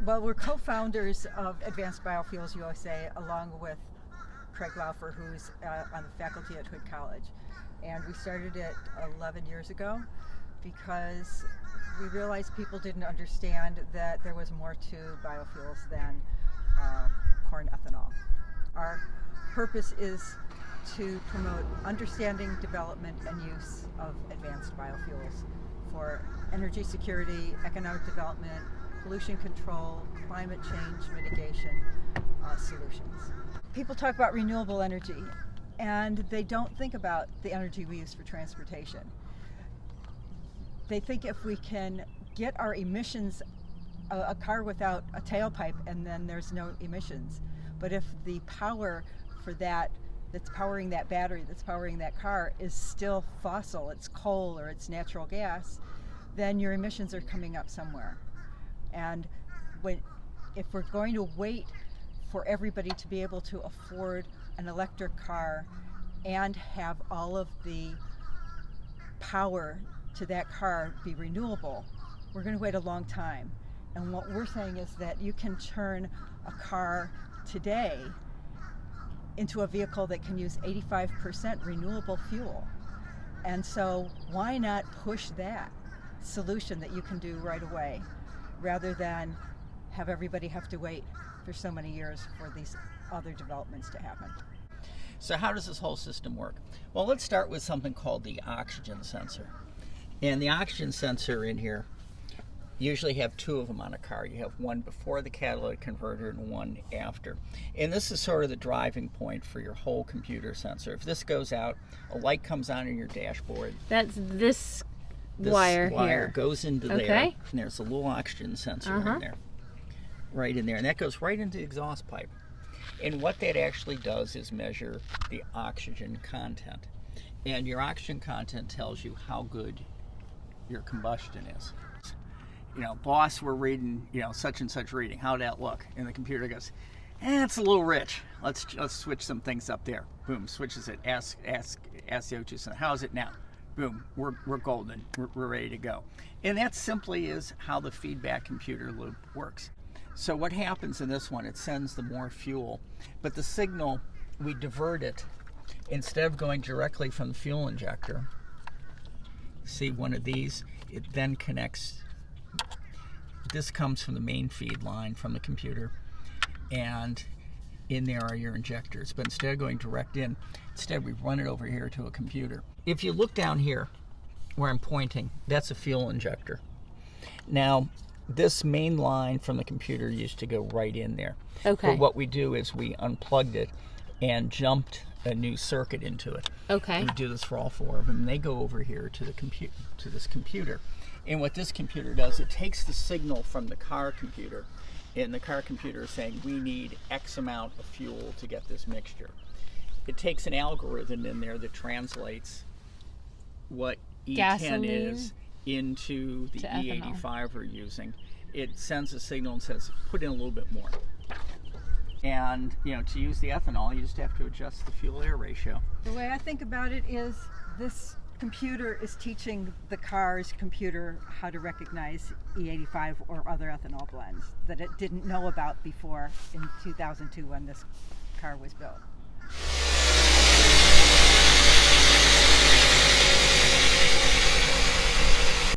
Well, we're co-founders of Advanced BioFuels USA, along with Craig Laufer, who's on the faculty at Hood College. And we started it 11 years ago because we realized people didn't understand that there was more to biofuels than corn ethanol. Our purpose is to promote understanding, development, and use of advanced biofuels for energy security, economic development, pollution control, climate change mitigation solutions. People talk about renewable energy, and they don't think about the energy we use for transportation. They think if we can get our emissions, a car without a tailpipe, and then there's no emissions. But if the power for that's powering that battery, that's powering that car, is still fossil, it's coal or it's natural gas, then your emissions are coming up somewhere. And if we're going to wait for everybody to be able to afford an electric car and have all of the power to that car be renewable, we're going to wait a long time. And what we're saying is that you can turn a car today into a vehicle that can use 85% renewable fuel. And so why not push that solution that you can do right away, rather than have everybody have to wait for so many years for these other developments to happen. So how does this whole system work? Well, let's start with something called the oxygen sensor. And the oxygen sensor in here, you usually have two of them on a car. You have one before the catalytic converter and one after. And this is sort of the driving point for your whole computer sensor. If this goes out, a light comes on in your dashboard. That's this wire here. Goes into there, and there's a little oxygen sensor in there, right in there, and that goes right into the exhaust pipe. And what that actually does is measure the oxygen content. And your oxygen content tells you how good your combustion is. You know, boss, we're reading, such and such reading. How'd that look? And the computer goes, it's a little rich. Let's switch some things up there. Boom, switches it. Ask the O2 how is it now? Boom, we're golden. We're ready to go. And that simply is how the feedback computer loop works. So what happens in this one, it sends the more fuel, but the signal, we divert it. Instead of going directly from the fuel injector, see one of these, it then connects. This comes from the main feed line from the computer, and in there are your injectors. But instead of going direct in, instead we run it over here to a computer. If you look down here where I'm pointing, that's a fuel injector. Now, this main line from the computer used to go right in there. Okay. But what we do is we unplugged it and jumped a new circuit into it. Okay. We do this for all four of them. They go over here to this computer. And what this computer does, it takes the signal from the car computer, and the car computer is saying we need X amount of fuel to get this mixture. It takes an algorithm in there that translates what E10 Gasoline is into the ethanol. E85 we're using. It sends a signal and says, put in a little bit more. And to use the ethanol, you just have to adjust the fuel-air ratio. The way I think about it is this computer is teaching the car's computer how to recognize E85 or other ethanol blends that it didn't know about before in 2002 when this car was built.